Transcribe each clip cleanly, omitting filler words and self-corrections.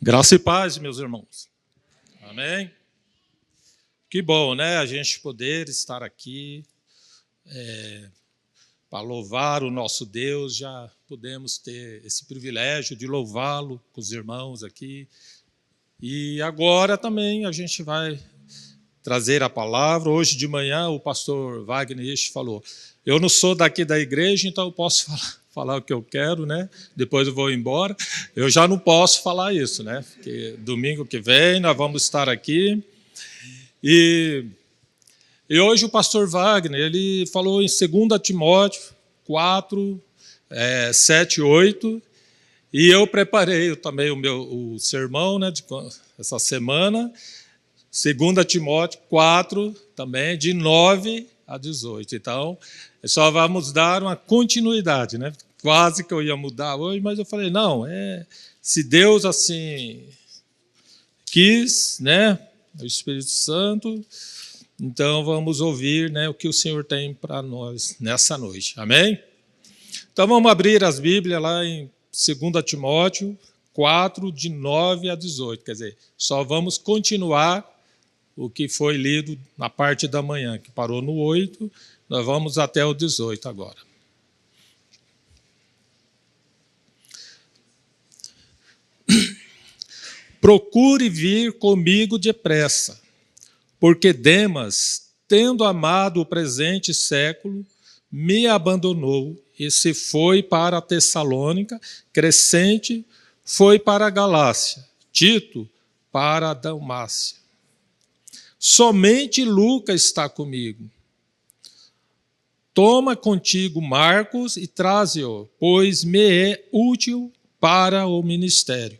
Graça e paz, meus irmãos. Amém? Que bom, né? A gente poder estar aqui para louvar o nosso Deus. Já podemos ter esse privilégio de louvá-lo com os irmãos aqui. E agora também a gente vai trazer a palavra. Hoje de manhã o pastor Wagner falou, eu não sou daqui da igreja, então eu posso falar o que eu quero, né? Depois eu vou embora. Eu já não posso falar isso, né? Porque domingo que vem nós vamos estar aqui. E hoje o pastor Wagner, ele falou em 2 Timóteo 4, 7 e 8, e eu preparei também o sermão, né, essa semana, 2 Timóteo 4, também, de 9 a 18. Então, só vamos dar uma continuidade, né? Quase que eu ia mudar hoje, mas eu falei, não, se Deus assim quis, né? O Espírito Santo, então vamos ouvir, né, o que o Senhor tem para nós nessa noite. Amém? Então vamos abrir as Bíblias lá em 2 Timóteo 4, de 9 a 18. Quer dizer, só vamos continuar o que foi lido na parte da manhã, que parou no 8, nós vamos até o 18 agora. Procure vir comigo depressa, porque Demas, tendo amado o presente século, me abandonou e se foi para a Tessalônica, Crescente foi para a Galácia, Tito para a Dalmácia. Somente Lucas está comigo. Toma contigo Marcos e traze-o, pois me é útil para o ministério.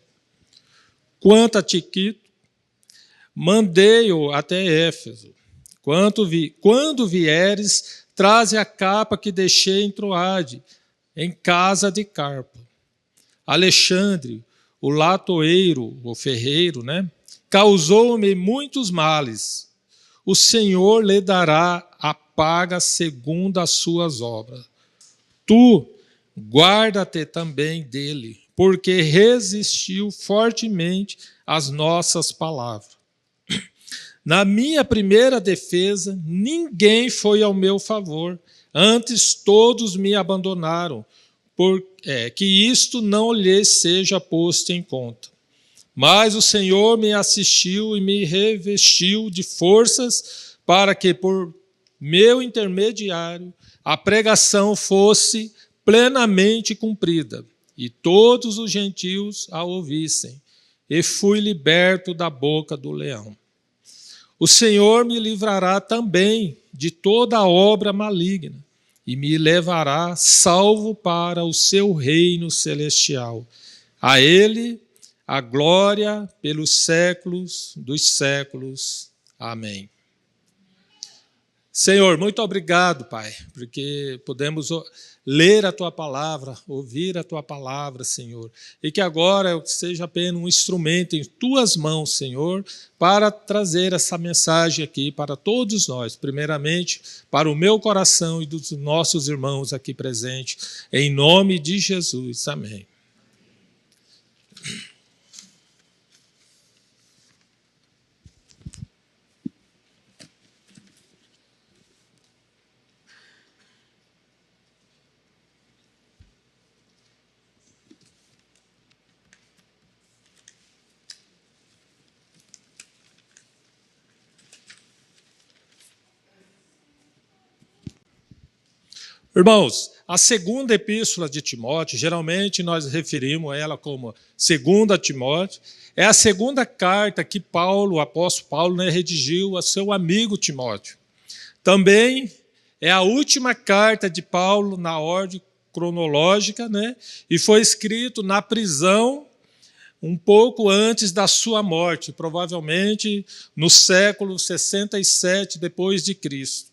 Quanto a Tiquito, mandei-o até Éfeso. Quando vieres, traze a capa que deixei em Troade, em casa de Carpo. Alexandre, o latoeiro, o ferreiro, né, causou-me muitos males. O Senhor lhe dará a paga segundo as suas obras. Tu, guarda-te também dele, porque resistiu fortemente às nossas palavras. Na minha primeira defesa, ninguém foi ao meu favor, antes todos me abandonaram, que isto não lhes seja posto em conta. Mas o Senhor me assistiu e me revestiu de forças para que, por meu intermediário, a pregação fosse plenamente cumprida e todos os gentios a ouvissem. E fui liberto da boca do leão. O Senhor me livrará também de toda obra maligna e me levará salvo para o seu reino celestial. A Ele a glória pelos séculos dos séculos. Amém. Senhor, muito obrigado, Pai, porque podemos ler a Tua palavra, ouvir a Tua palavra, Senhor, e que agora eu seja apenas um instrumento em Tuas mãos, Senhor, para trazer essa mensagem aqui para todos nós, primeiramente para o meu coração e dos nossos irmãos aqui presentes, em nome de Jesus. Amém. Irmãos, a segunda epístola de Timóteo, geralmente nós referimos ela como 2 Timóteo, é a segunda carta que Paulo, o apóstolo Paulo, redigiu a seu amigo Timóteo. Também é a última carta de Paulo na ordem cronológica, né? E foi escrito na prisão um pouco antes da sua morte, provavelmente no século 67 depois de Cristo.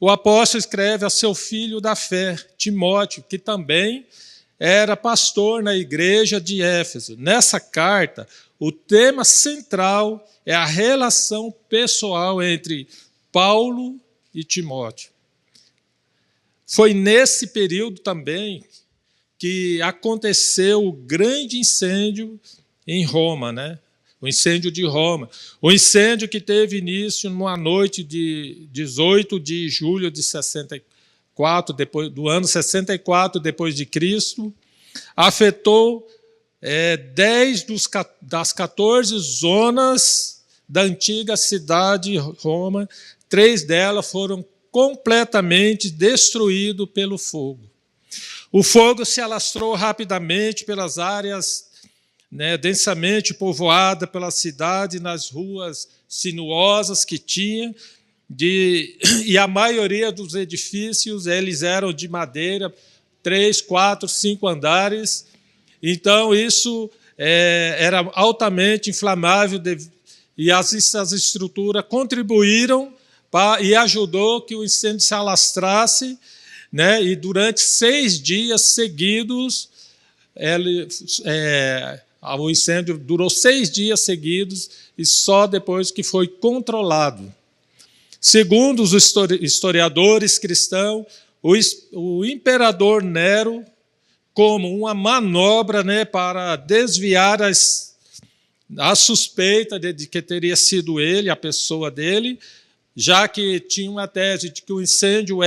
O apóstolo escreve a seu filho da fé, Timóteo, que também era pastor na igreja de Éfeso. Nessa carta, o tema central é a relação pessoal entre Paulo e Timóteo. Foi nesse período também que aconteceu o grande incêndio em Roma, né? O incêndio de Roma. O incêndio que teve início numa noite de 18 de julho de 64, do ano 64 depois de Cristo, afetou 10 das 14 zonas da antiga cidade de Roma. 3 delas foram completamente destruídas pelo fogo. O fogo se alastrou rapidamente pelas áreas, né, densamente povoada pela cidade, nas ruas sinuosas que tinha, e a maioria dos edifícios eles eram de madeira, 3, 4, 5 andares. Então, isso era altamente inflamável, e essas estruturas contribuíram e ajudou que o incêndio se alastrasse, né, e durante 6 dias seguidos, o incêndio durou 6 dias seguidos, e só depois que foi controlado. Segundo os historiadores cristãos, o imperador Nero, como uma manobra, né, para desviar a suspeita de que teria sido ele, a pessoa dele, já que tinha uma tese de que o incêndio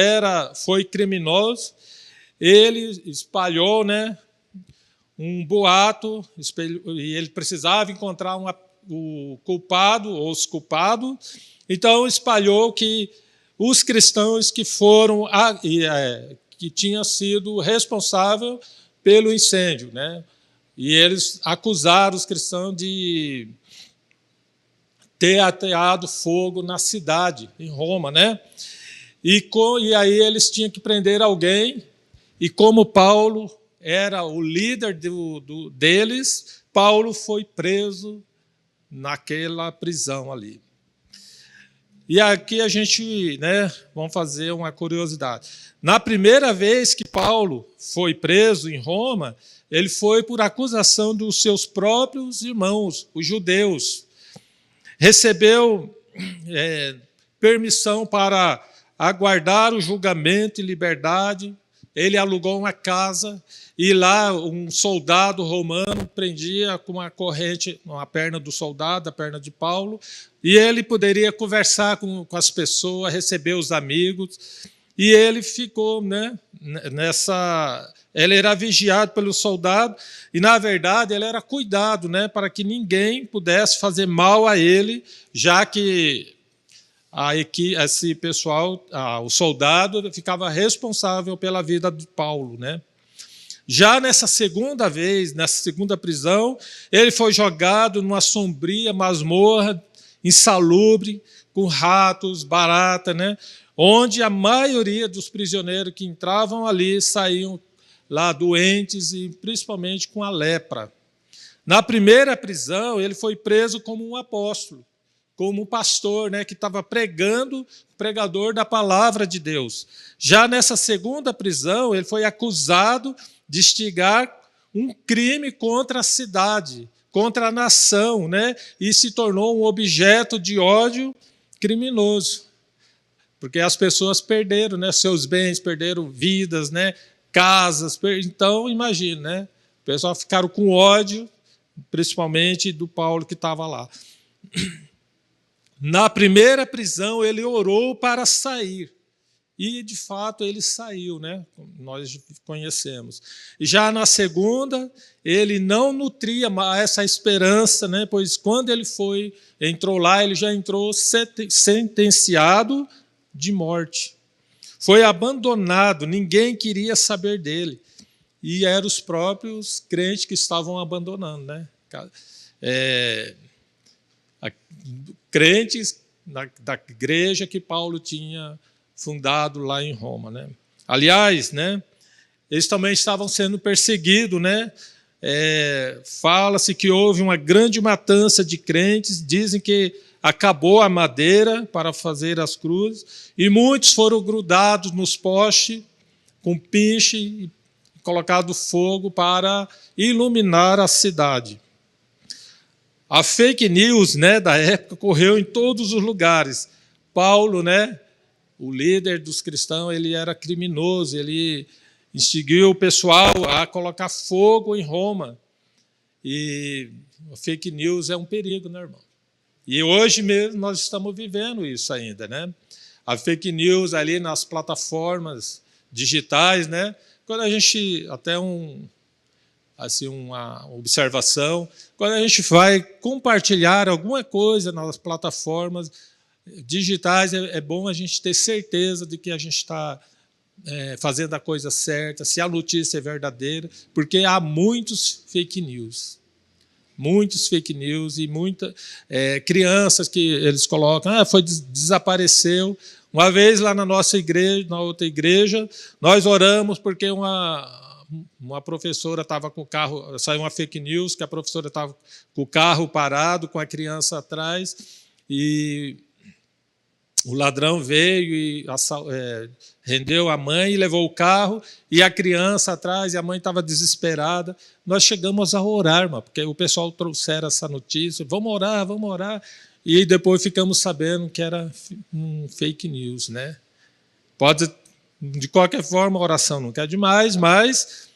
foi criminoso, ele espalhou, né, um boato, e ele precisava encontrar o culpado ou os culpados. Então espalhou que os cristãos que tinham sido responsáveis pelo incêndio, né? E eles acusaram os cristãos de ter ateado fogo na cidade, em Roma, né? E aí eles tinham que prender alguém, e como Paulo era o líder deles, Paulo foi preso naquela prisão ali. E aqui a gente, né, vamos fazer uma curiosidade. Na primeira vez que Paulo foi preso em Roma, ele foi por acusação dos seus próprios irmãos, os judeus. Recebeu permissão para aguardar o julgamento em liberdade. Ele alugou uma casa, e lá um soldado romano prendia com uma corrente a perna do soldado, a perna de Paulo, e ele poderia conversar com as pessoas, receber os amigos, e ele ficou, né, ele era vigiado pelo soldado, e na verdade ele era cuidado, né, para que ninguém pudesse fazer mal a ele, já que esse pessoal, o soldado, ficava responsável pela vida de Paulo, né? Já nessa segunda vez, nessa segunda prisão, ele foi jogado numa sombria masmorra, insalubre, com ratos, barata, né? Onde a maioria dos prisioneiros que entravam ali saíam lá doentes, e principalmente com a lepra. Na primeira prisão, ele foi preso como um apóstolo, como um pastor, né, que estava pregador da palavra de Deus. Já nessa segunda prisão, ele foi acusado de instigar um crime contra a cidade, contra a nação, né, e se tornou um objeto de ódio criminoso, porque as pessoas perderam, né, seus bens, perderam vidas, né, casas. Então, imagina, né, o pessoal ficaram com ódio, principalmente do Paulo que estava lá. Na primeira prisão, ele orou para sair. E, de fato, ele saiu, né? Nós conhecemos. E já na segunda, ele não nutria mais essa esperança, né? Pois quando ele entrou lá, ele já entrou sentenciado de morte. Foi abandonado, ninguém queria saber dele. E eram os próprios crentes que estavam abandonando, né? Crentes da igreja que Paulo tinha fundado lá em Roma, né? Aliás, né, eles também estavam sendo perseguidos, né? Fala-se que houve uma grande matança de crentes, dizem que acabou a madeira para fazer as cruzes, e muitos foram grudados nos postes com pinche e colocado fogo para iluminar a cidade. A fake news, né, da época correu em todos os lugares. Paulo, né, o líder dos cristãos ele era criminoso, ele instigou o pessoal a colocar fogo em Roma. E a fake news é um perigo, né, irmão? E hoje mesmo nós estamos vivendo isso ainda, né? A fake news ali nas plataformas digitais, né? Quando a gente, até uma observação, quando a gente vai compartilhar alguma coisa nas plataformas digitais, é bom a gente ter certeza de que a gente está fazendo a coisa certa, se a notícia é verdadeira, porque há muitos fake news e muitas crianças que eles colocam, desapareceu. Uma vez lá na nossa igreja, na outra igreja, nós oramos porque uma professora estava com o carro, saiu uma fake news que a professora estava com o carro parado, com a criança atrás, e o ladrão veio e rendeu a mãe e levou o carro, e a criança atrás, e a mãe estava desesperada. Nós chegamos a orar, irmão, porque o pessoal trouxeram essa notícia, vamos orar, e depois ficamos sabendo que era um fake news, né? Pode, de qualquer forma, a oração nunca é demais, mas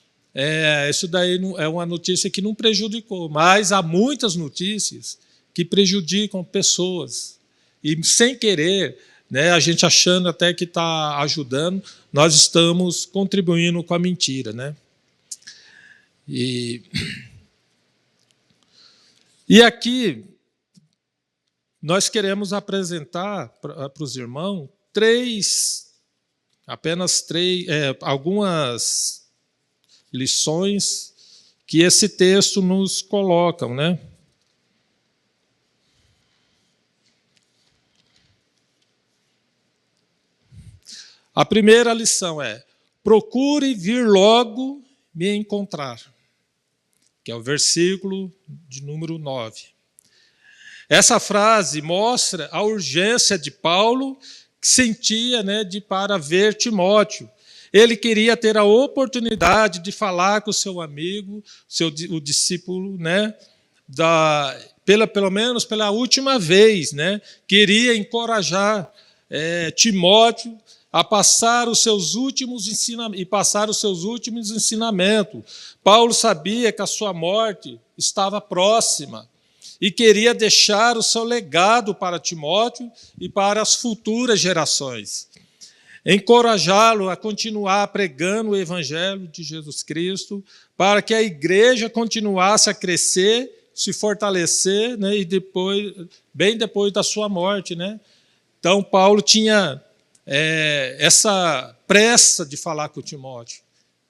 isso daí é uma notícia que não prejudicou, mas há muitas notícias que prejudicam pessoas, e sem querer, né, a gente achando até que está ajudando, nós estamos contribuindo com a mentira, né? E aqui nós queremos apresentar para os irmãos apenas três, algumas lições que esse texto nos coloca, né? A primeira lição é: procure vir logo me encontrar, que é o versículo de número 9. Essa frase mostra a urgência de Paulo, que sentia, né, para ver Timóteo. Ele queria ter a oportunidade de falar com o seu amigo, o discípulo, né, pelo menos pela última vez, né? Queria encorajar Timóteo a passar os seus últimos ensinamentos. Paulo sabia que a sua morte estava próxima e queria deixar o seu legado para Timóteo e para as futuras gerações. Encorajá-lo a continuar pregando o evangelho de Jesus Cristo, para que a igreja continuasse a crescer, se fortalecer, né, e bem depois da sua morte, né? Então, Paulo tinha essa pressa de falar com Timóteo,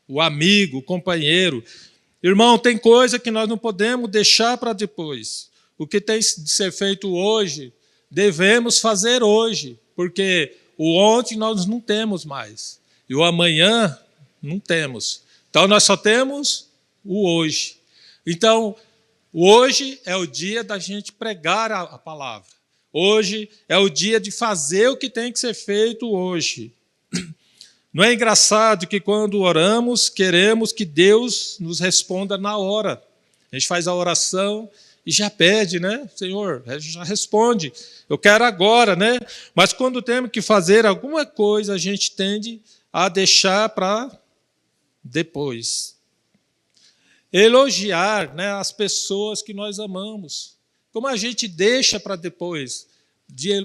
o amigo, o companheiro. Irmão, tem coisa que nós não podemos deixar para depois. O que tem de ser feito hoje, devemos fazer hoje, porque o ontem nós não temos mais, e o amanhã não temos. Então, nós só temos o hoje. Então, o hoje é o dia da gente pregar a palavra. Hoje é o dia de fazer o que tem que ser feito hoje. Não é engraçado que quando oramos, queremos que Deus nos responda na hora. A gente faz a oração e já pede, né? Senhor, já responde. Eu quero agora, né? Mas quando temos que fazer alguma coisa, a gente tende a deixar para depois. Elogiar, né, as pessoas que nós amamos. Como a gente deixa para depois,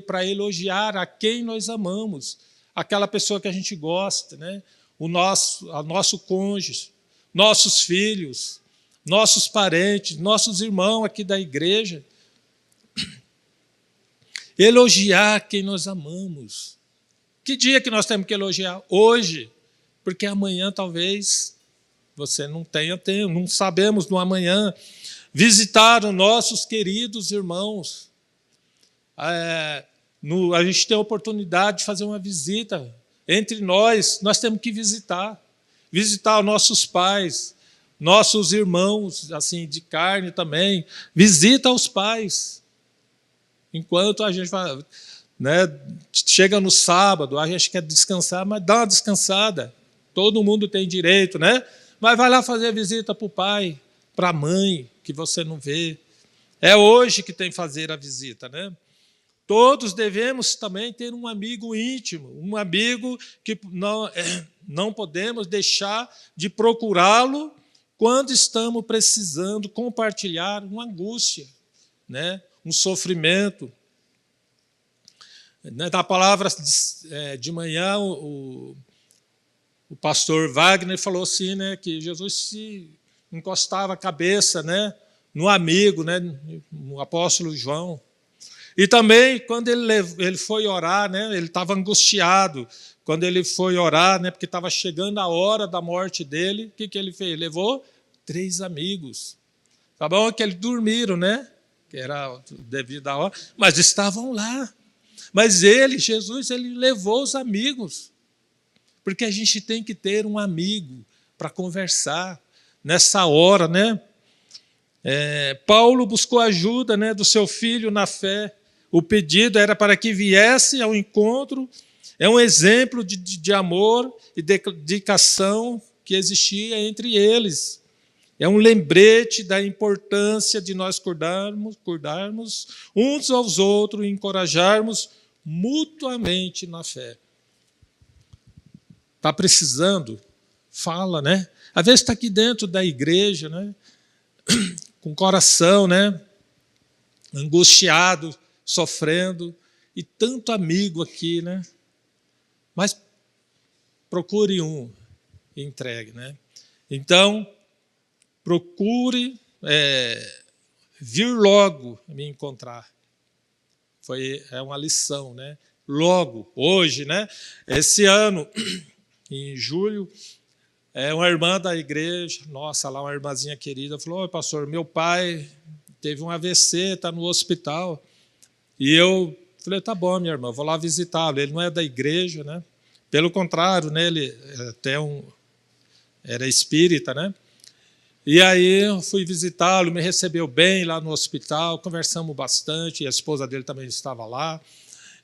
para elogiar a quem nós amamos, aquela pessoa que a gente gosta, né? o nosso cônjuge, nossos filhos, nossos parentes, nossos irmãos aqui da igreja. Elogiar quem nós amamos. Que dia que nós temos que elogiar? Hoje, porque amanhã talvez você não tenha tempo, não sabemos no amanhã. Visitar os nossos queridos irmãos. A gente tem a oportunidade de fazer uma visita entre nós temos que visitar os nossos pais, nossos irmãos, assim, de carne também. Visita os pais. Enquanto a gente vai, né, chega no sábado, a gente quer descansar, mas dá uma descansada. Todo mundo tem direito, né? Mas vai lá fazer visita para o pai, para a mãe, que você não vê. É hoje que tem que fazer a visita, né? Todos devemos também ter um amigo íntimo, um amigo que não podemos deixar de procurá-lo quando estamos precisando compartilhar uma angústia, né? Um sofrimento. Na palavra de manhã, o pastor Wagner falou assim, né, que Jesus se encostava a cabeça, né, no amigo, né, no apóstolo João. E também, quando ele foi orar, né, ele estava angustiado. Quando ele foi orar, né, porque estava chegando a hora da morte dele, o que ele fez? Levou 3 amigos. Tá bom que eles dormiram, né? Que era devido à hora, mas estavam lá. Mas Jesus, ele levou os amigos. Porque a gente tem que ter um amigo para conversar nessa hora, né? Paulo buscou ajuda, né, do seu filho na fé. O pedido era para que viesse ao encontro. É um exemplo de amor e dedicação que existia entre eles. É um lembrete da importância de nós cuidarmos uns aos outros e encorajarmos mutuamente na fé. Está precisando? Fala, né? Às vezes está aqui dentro da igreja, né? Com o coração, né? Angustiado, sofrendo, e tanto amigo aqui, né? Mas procure um e entregue, né? Então, procure vir logo me encontrar. É uma lição, né? Logo, hoje, né? Esse ano, em julho, uma irmã da igreja, nossa, lá uma irmãzinha querida, falou: pastor, meu pai teve um AVC, está no hospital. E eu falei: tá bom, minha irmã, vou lá visitá-lo. Ele não é da igreja, né? Pelo contrário, né? Ele era espírita, né? E aí eu fui visitá-lo, me recebeu bem lá no hospital, conversamos bastante, e a esposa dele também estava lá.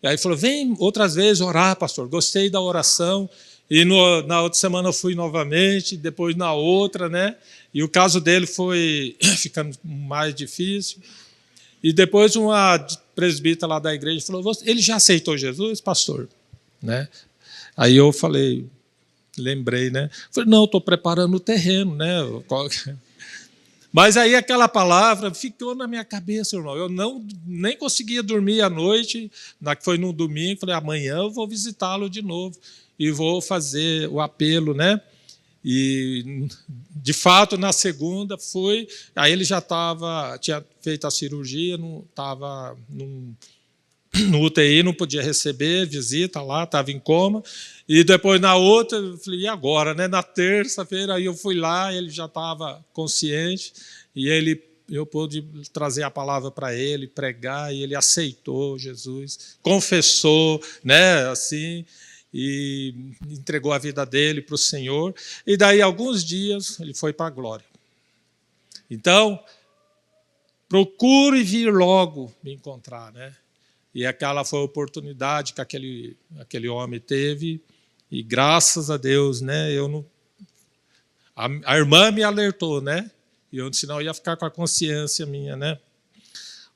E aí falou: vem outras vezes orar, pastor, gostei da oração. E na outra semana eu fui novamente, depois na outra, né? E o caso dele foi ficando mais difícil. E depois uma presbítera lá da igreja falou: ele já aceitou Jesus, pastor? Né? Aí eu lembrei, né? Falei: não, estou preparando o terreno, né? Mas aí aquela palavra ficou na minha cabeça, irmão. Eu nem conseguia dormir à noite, foi num domingo, falei: amanhã eu vou visitá-lo de novo e vou fazer o apelo, né? E, de fato, na segunda fui, aí ele já tinha feito a cirurgia, estava no UTI, não podia receber visita lá, estava em coma. E depois, na outra, eu falei: e agora? Né? Na terça-feira, aí eu fui lá, ele já estava consciente, e eu pude trazer a palavra para ele, pregar, e ele aceitou Jesus, confessou, né, assim, e entregou a vida dele para o Senhor. E daí, alguns dias, ele foi para a glória. Então, procure vir logo me encontrar, né? E aquela foi a oportunidade que aquele homem teve, e graças a Deus, né, a irmã me alertou, né? Senão eu ia ficar com a consciência minha, né?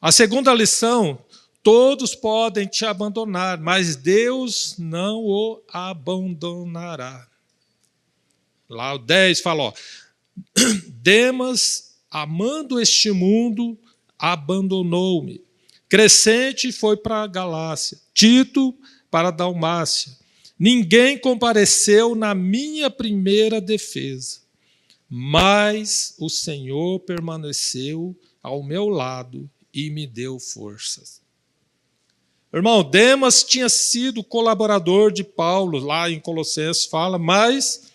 A segunda lição: todos podem te abandonar, mas Deus não o abandonará. Lá o 10 fala: Demas, amando este mundo, abandonou-me. Crescente foi para a Galácia, Tito para a Dalmácia. Ninguém compareceu na minha primeira defesa, mas o Senhor permaneceu ao meu lado e me deu forças. Irmão, Demas tinha sido colaborador de Paulo, lá em Colossenses fala, mas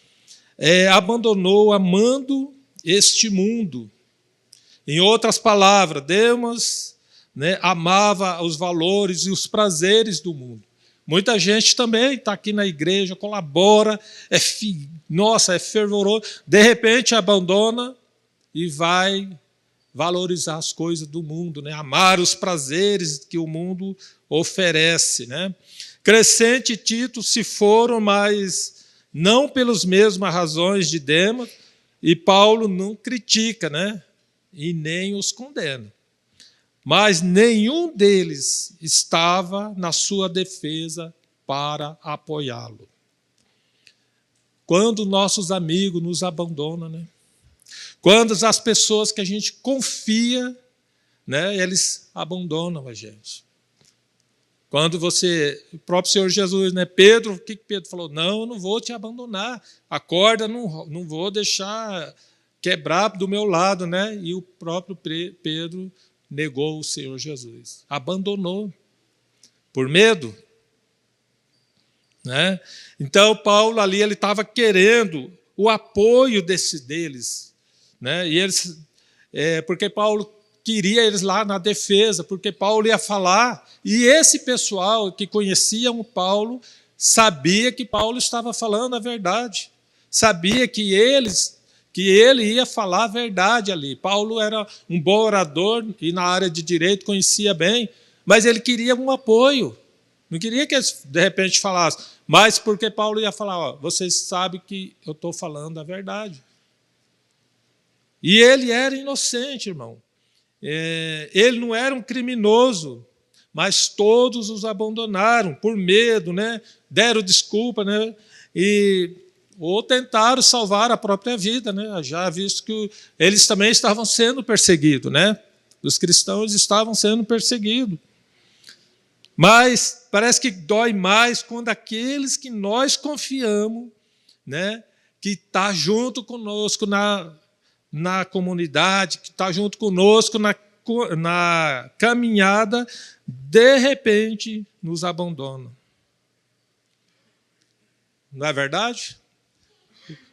abandonou amando este mundo. Em outras palavras, Demas, né, amava os valores e os prazeres do mundo. Muita gente também está aqui na igreja, colabora, é fervoroso, de repente abandona e vai valorizar as coisas do mundo, né? Amar os prazeres que o mundo oferece, né? Crescente e Tito se foram, mas não pelas mesmas razões de Demas, e Paulo não critica, né? E nem os condena. mas nenhum deles estava na sua defesa para apoiá-lo. Quando nossos amigos nos abandonam, né? Quando as pessoas que a gente confia, né, eles abandonam a gente. Quando o próprio Senhor Jesus, né, Pedro, o que Pedro falou? Não, eu não vou te abandonar, a corda não vou deixar quebrar do meu lado, né? E o próprio Pedro negou o Senhor Jesus, abandonou, por medo. Né? Então, Paulo ali ele estava querendo o apoio deles. Né? E eles, porque Paulo queria eles lá na defesa, porque Paulo ia falar, e esse pessoal que conheciam o Paulo sabia que Paulo estava falando a verdade, sabia que ele ia falar a verdade ali. Paulo era um bom orador e na área de direito conhecia bem, mas ele queria um apoio. Não queria que eles, de repente, falassem, mas porque Paulo ia falar, ó, vocês sabem que eu estou falando a verdade. E ele era inocente, irmão. Ele não era um criminoso, mas todos os abandonaram por medo, né? Deram desculpa, né? Ou tentaram salvar a própria vida, né? Já visto que eles também estavam sendo perseguidos, né? Os cristãos estavam sendo perseguidos. Mas parece que dói mais quando aqueles que nós confiamos, né, que está junto conosco na comunidade, que está junto conosco na caminhada, de repente nos abandonam. Não é verdade?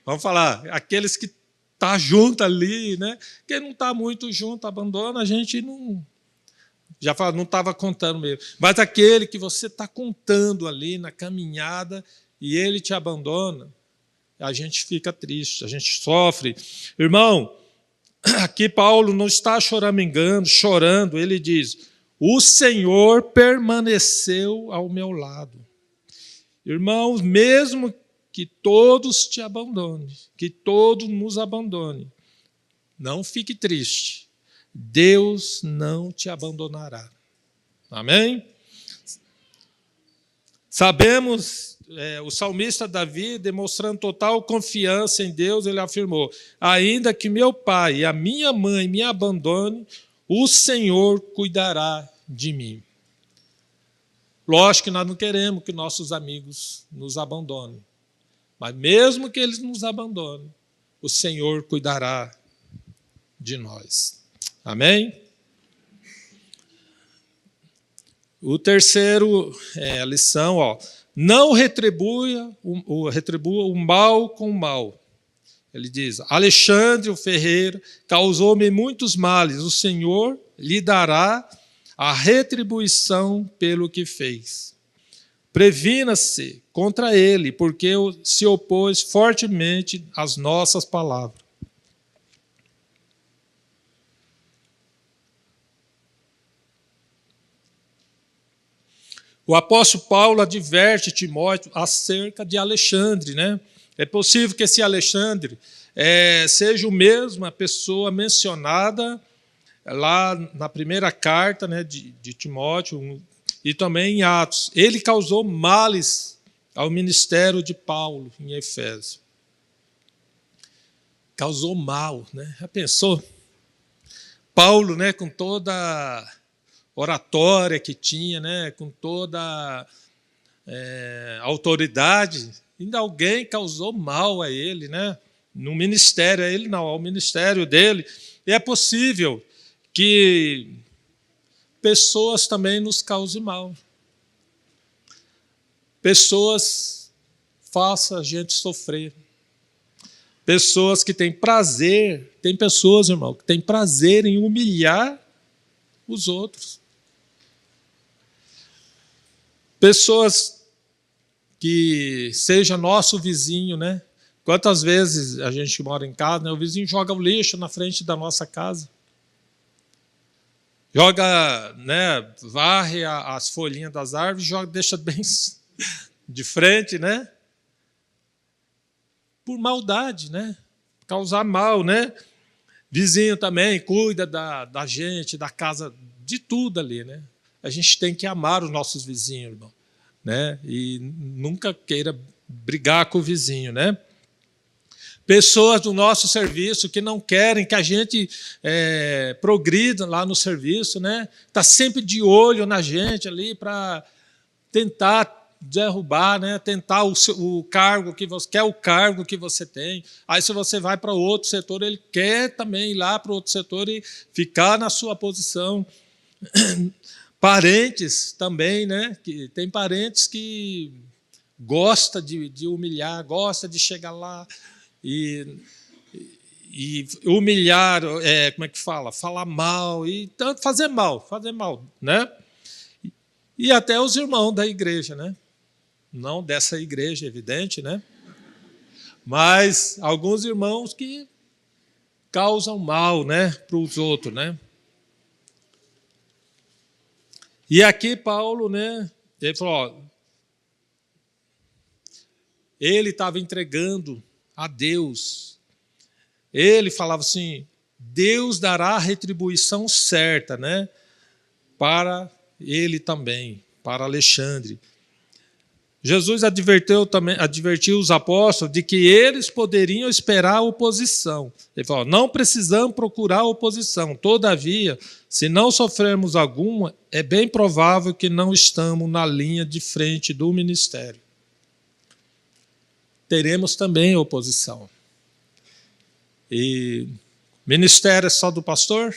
Vamos falar, aqueles que estão junto ali, né? Quem não está muito junto, abandona, a gente não... Já fala, não estava contando mesmo. Mas aquele que você está contando ali na caminhada e ele te abandona, a gente fica triste, a gente sofre. Irmão, aqui Paulo não está choramingando, chorando, ele diz, o Senhor permaneceu ao meu lado. Irmãos, mesmo que todos te abandonem, que todos nos abandonem, não fique triste. Deus não te abandonará. Amém? Sabemos, o salmista Davi, demonstrando total confiança em Deus, ele afirmou, ainda que meu pai e a minha mãe me abandonem, o Senhor cuidará de mim. Lógico que nós não queremos que nossos amigos nos abandonem, mas mesmo que eles nos abandonem, o Senhor cuidará de nós. Amém? O terceiro lição, ó, não retribua o mal com o mal. Ele diz, Alexandre, o ferreiro, causou-me muitos males, o Senhor lhe dará a retribuição pelo que fez. Previna-se contra ele, porque se opôs fortemente às nossas palavras. O apóstolo Paulo adverte Timóteo acerca de Alexandre, né? É possível que esse Alexandre seja a mesma pessoa mencionada lá na primeira carta, né, de Timóteo e também em Atos. Ele causou males ao ministério de Paulo em Efésio. Causou mal, né? Já pensou? Paulo, né, com toda oratória que tinha, né, com toda autoridade, ainda alguém causou mal a ele, né, no ministério, a ele não, ao ministério dele. E é possível que pessoas também nos causem mal. Pessoas façam a gente sofrer. Pessoas que têm prazer, tem pessoas, irmão, que têm prazer em humilhar os outros. Pessoas que seja nosso vizinho, né? Quantas vezes a gente mora em casa, né? O vizinho joga o lixo na frente da nossa casa. Joga, né? Varre as folhinhas das árvores, deixa bem de frente, né? Por maldade, né? Causar mal, né? Vizinho também cuida da gente, da casa de tudo ali, né? A gente tem que amar os nossos vizinhos, irmão, né? E nunca queira brigar com o vizinho, né? Pessoas do nosso serviço que não querem que a gente progrida lá no serviço, né? Está sempre de olho na gente ali para tentar derrubar, né? Tentar o cargo que você quer, o cargo que você tem. Aí, se você vai para outro setor, ele quer também ir lá para outro setor e ficar na sua posição. Parentes também, né? Que tem parentes que gosta de humilhar, gosta de chegar lá e humilhar, como é que fala? Falar mal, e fazer mal, né? E até os irmãos da igreja, né? Não dessa igreja, evidente, né? Mas alguns irmãos que causam mal, né, para os outros, né? E aqui Paulo, né, ele falou, ó, ele estava entregando a Deus. Ele falava assim, Deus dará a retribuição certa, né, para ele também, para Alexandre. Jesus advertiu os apóstolos de que eles poderiam esperar a oposição. Ele falou, não precisamos procurar oposição. Todavia, se não sofrermos alguma, é bem provável que não estamos na linha de frente do ministério. Teremos também oposição. E ministério é só do pastor?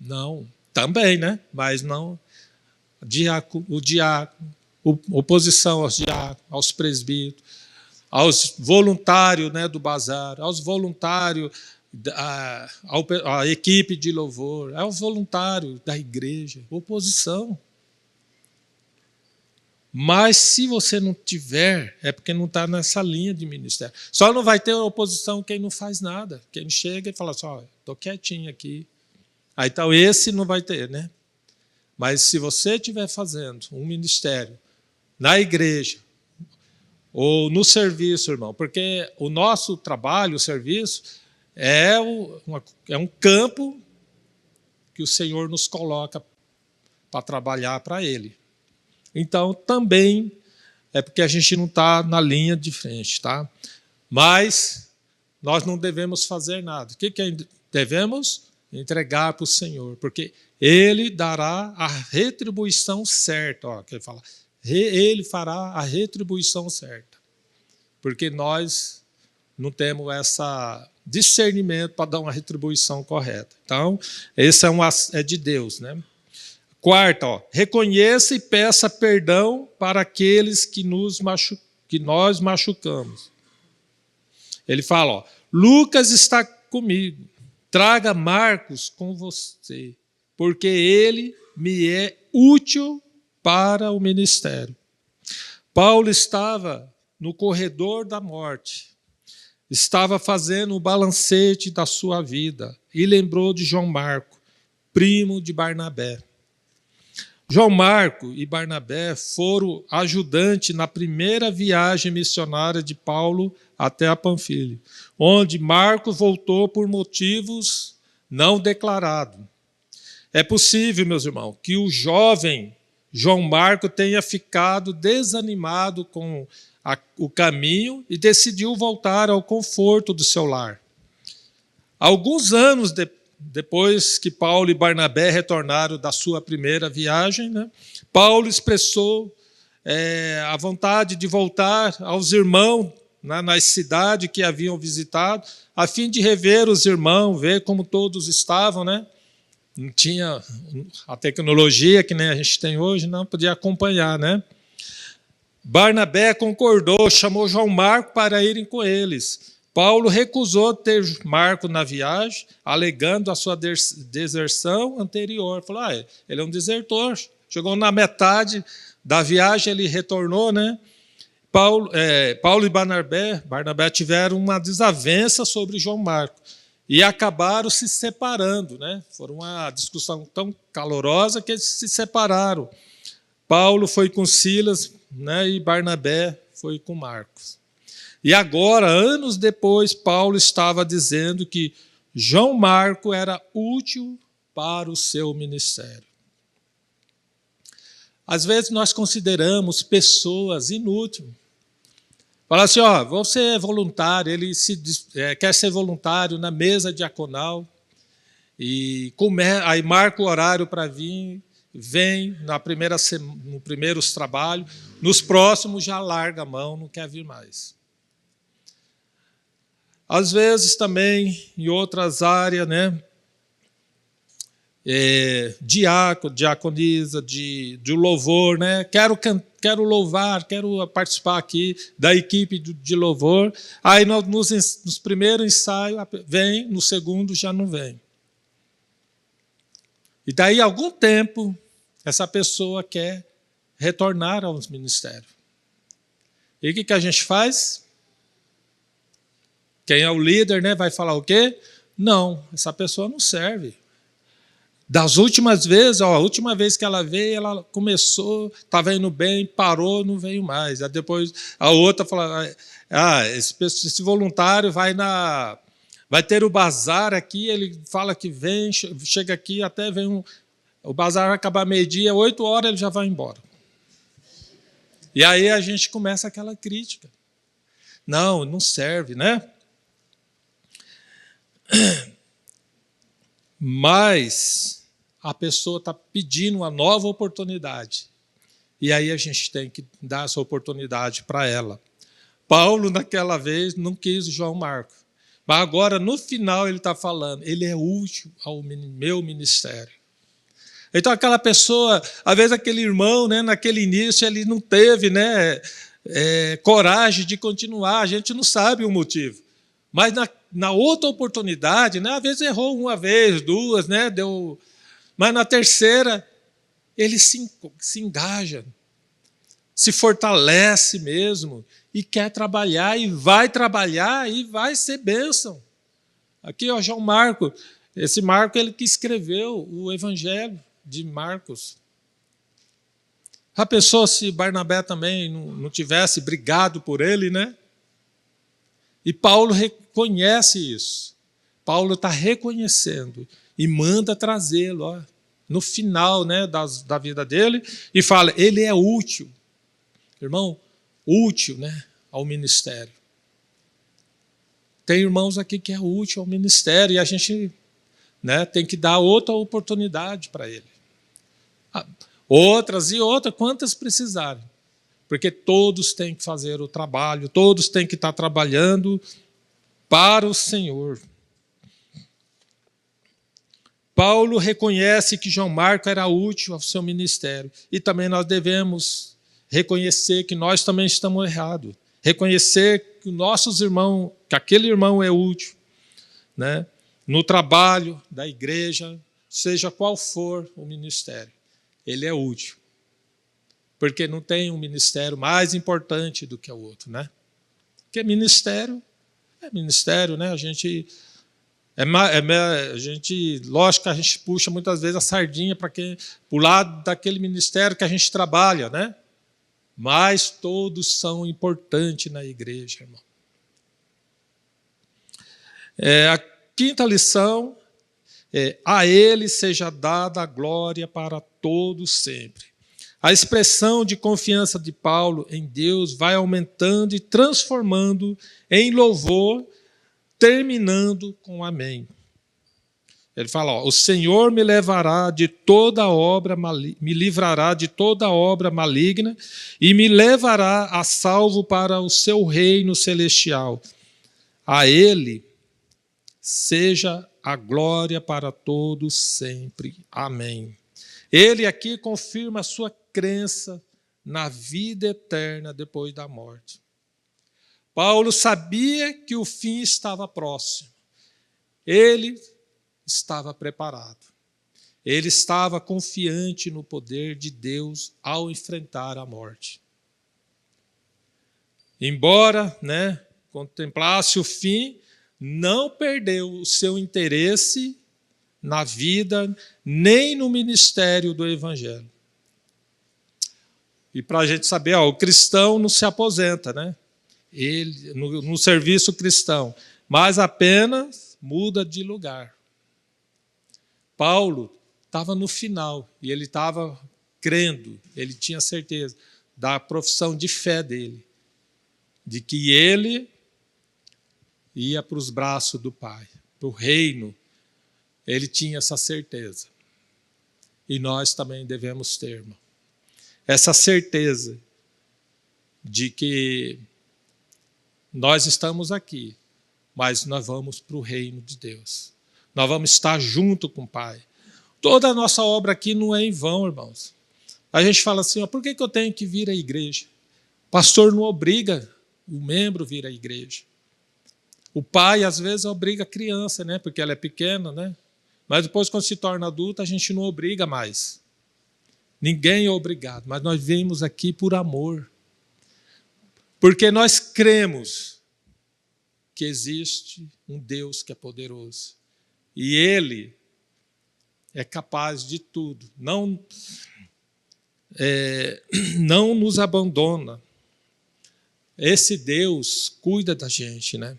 Não. Também, né? Mas não. O diácono. Oposição aos diáconos, aos presbíteros, aos voluntários, né, do bazar, aos voluntários, à equipe de louvor, aos voluntários da igreja. Oposição. Mas se você não tiver, é porque não está nessa linha de ministério. Só não vai ter oposição quem não faz nada. Quem chega e fala assim, estou quietinho aqui. Aí então esse não vai ter, né? Mas se você estiver fazendo um ministério na igreja ou no serviço, irmão, porque o nosso trabalho, o serviço, é um campo que o Senhor nos coloca para trabalhar para Ele. Então, também é porque a gente não está na linha de frente, tá? Mas nós não devemos fazer nada. O que devemos? Entregar para o Senhor, porque Ele dará a retribuição certa. Ó, que ele fala, Ele fará a retribuição certa, porque nós não temos esse discernimento para dar uma retribuição correta. Então, esse é de Deus, né? Quarta, ó, reconheça e peça perdão para aqueles que nós machucamos. Ele fala, ó, Lucas está comigo, traga Marcos com você, porque ele me é útil para o ministério. Paulo estava no corredor da morte, estava fazendo o balancete da sua vida e lembrou de João Marco, primo de Barnabé. João Marco e Barnabé foram ajudantes na primeira viagem missionária de Paulo até a Panfilha, onde Marco voltou por motivos não declarados. É possível, meus irmãos, que o jovem João Marco tenha ficado desanimado com o caminho e decidiu voltar ao conforto do seu lar. Alguns anos depois que Paulo e Barnabé retornaram da sua primeira viagem, né, Paulo expressou a vontade de voltar aos irmãos nas cidades que haviam visitado, a fim de rever os irmãos, ver como todos estavam, né? Não tinha a tecnologia que nem a gente tem hoje, não podia acompanhar, né? Barnabé concordou, chamou João Marco para irem com eles. Paulo recusou ter Marco na viagem, alegando a sua deserção anterior. Falou, ele é um desertor. Chegou na metade da viagem, ele retornou, né? Paulo e Barnabé tiveram uma desavença sobre João Marco e acabaram se separando, né? Foi uma discussão tão calorosa que eles se separaram. Paulo foi com Silas, né? E Barnabé foi com Marcos. E agora, anos depois, Paulo estava dizendo que João Marco era útil para o seu ministério. Às vezes nós consideramos pessoas inúteis. Fala assim, você é voluntário, ele quer ser voluntário na mesa diaconal, e aí marca o horário para vir, vem no primeiros trabalhos, nos próximos já larga a mão, não quer vir mais. Às vezes também, em outras áreas, né? Diaconisa, de louvor, né? Quero louvar, quero participar aqui da equipe de louvor. Aí nos primeiros ensaios vem, no segundo já não vem. E daí, algum tempo, essa pessoa quer retornar aos ministérios. E o que a gente faz? Quem é o líder, né, vai falar o quê? Não, essa pessoa não serve. Das últimas vezes, a última vez que ela veio, ela começou, estava indo bem, parou, não veio mais. Aí depois a outra fala, esse voluntário vai ter o bazar aqui, ele fala que vem, chega aqui, até vem o bazar vai acabar meio-dia, 8 horas ele já vai embora. E aí a gente começa aquela crítica. Não serve, né? Mas a pessoa está pedindo uma nova oportunidade. E aí a gente tem que dar essa oportunidade para ela. Paulo, naquela vez, não quis João Marcos. Mas agora, no final, ele está falando, ele é útil ao meu ministério. Então, aquela pessoa, às vezes aquele irmão, né, naquele início, ele não teve, né, coragem de continuar, a gente não sabe o motivo. Mas na outra oportunidade, né, às vezes errou uma vez, duas, né, mas na terceira, ele se engaja, se fortalece mesmo, e quer trabalhar, e vai ser bênção. Aqui, João Marcos, esse Marcos, ele que escreveu o Evangelho de Marcos. Já pensou se Barnabé também não tivesse brigado por ele, né? E Paulo reconhece isso. Paulo está reconhecendo e manda trazê-lo no final, né, da vida dele, e fala, ele é útil. Irmão, útil, né, ao ministério. Tem irmãos aqui que é útil ao ministério e a gente, né, tem que dar outra oportunidade para ele. Outras, quantas precisarem. Porque todos têm que fazer o trabalho, todos têm que estar trabalhando para o Senhor. Paulo reconhece que João Marcos era útil ao seu ministério. E também nós devemos reconhecer que nós também estamos errados. Reconhecer que nossos irmãos, que aquele irmão é útil, né? No trabalho da igreja, seja qual for o ministério, ele é útil. Porque não tem um ministério mais importante do que o outro, né? Porque ministério é ministério, né? Lógico que a gente puxa muitas vezes a sardinha para o lado daquele ministério que a gente trabalha, né? Mas todos são importantes na igreja, irmão. A quinta lição é: a ele seja dada a glória para todos sempre. A expressão de confiança de Paulo em Deus vai aumentando e transformando em louvor, terminando com amém. Ele fala, o Senhor me levará de toda obra, me livrará de toda obra maligna e me levará a salvo para o seu reino celestial. A ele seja a glória para todos sempre. Amém. Ele aqui confirma a sua crença na vida eterna depois da morte. Paulo sabia que o fim estava próximo. Ele estava preparado. Ele estava confiante no poder de Deus ao enfrentar a morte. Embora, né, contemplasse o fim, não perdeu o seu interesse na vida, nem no ministério do Evangelho. E para a gente saber, o cristão não se aposenta, né? Ele, no serviço cristão, mas apenas muda de lugar. Paulo estava no final, e ele estava crendo, ele tinha certeza da profissão de fé dele, de que ele ia para os braços do Pai, para o reino. Ele tinha essa certeza. E nós também devemos ter, irmão, essa certeza de que nós estamos aqui, mas nós vamos para o reino de Deus. Nós vamos estar junto com o Pai. Toda a nossa obra aqui não é em vão, irmãos. A gente fala assim, por que eu tenho que vir à igreja? O pastor não obriga o membro a vir à igreja. O pai, às vezes, obriga a criança, né? Porque ela é pequena, né? Mas depois, quando se torna adulta, a gente não obriga mais. Ninguém é obrigado, mas nós viemos aqui por amor. Porque nós cremos que existe um Deus que é poderoso. E Ele é capaz de tudo. Não nos abandona. Esse Deus cuida da gente, né?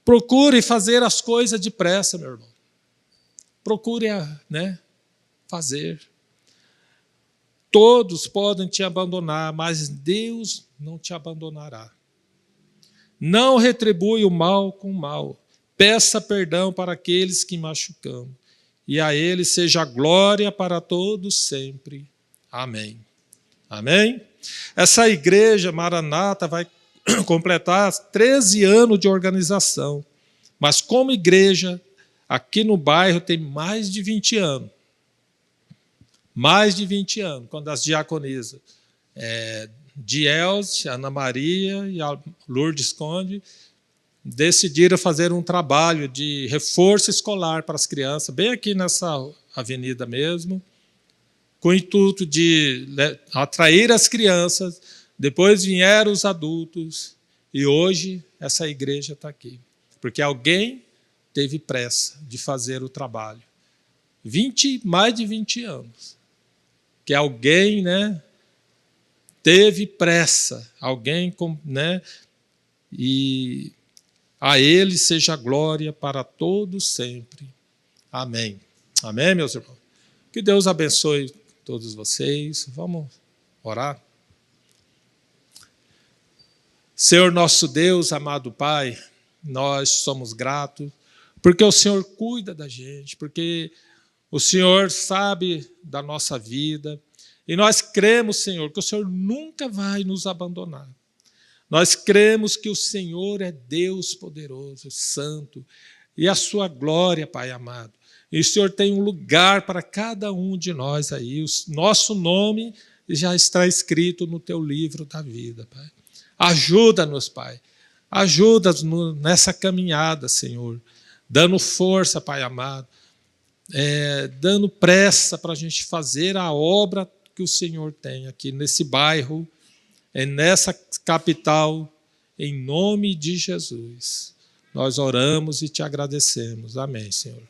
Procure fazer as coisas depressa, meu irmão. Procure, né, fazer. Todos podem te abandonar, mas Deus não te abandonará. Não retribui o mal com o mal. Peça perdão para aqueles que machucam. E a Ele seja glória para todos sempre. Amém. Amém? Essa igreja Maranata vai completar 13 anos de organização. Mas como igreja, aqui no bairro tem mais de 20 anos. Mais de 20 anos, quando as diaconisas Dielce, Ana Maria e a Lourdes Conde decidiram fazer um trabalho de reforço escolar para as crianças, bem aqui nessa avenida mesmo, com o intuito de atrair as crianças. Depois vieram os adultos e hoje essa igreja está aqui. Porque alguém teve pressa de fazer o trabalho. Mais de 20 anos. Que alguém, né, teve pressa. Alguém, né, e a Ele seja glória para todos sempre. Amém. Amém, meus irmãos? Que Deus abençoe todos vocês. Vamos orar. Senhor nosso Deus, amado Pai, nós somos gratos, porque o Senhor cuida da gente, porque o Senhor sabe da nossa vida, e nós cremos, Senhor, que o Senhor nunca vai nos abandonar. Nós cremos que o Senhor é Deus poderoso, santo, e a sua glória, Pai amado. E o Senhor tem um lugar para cada um de nós aí, o nosso nome já está escrito no teu livro da vida, Pai. Ajuda-nos, Pai. Ajuda-nos nessa caminhada, Senhor. Dando força, Pai amado. Dando pressa para a gente fazer a obra que o Senhor tem aqui nesse bairro, nessa capital, em nome de Jesus. Nós oramos e te agradecemos. Amém, Senhor.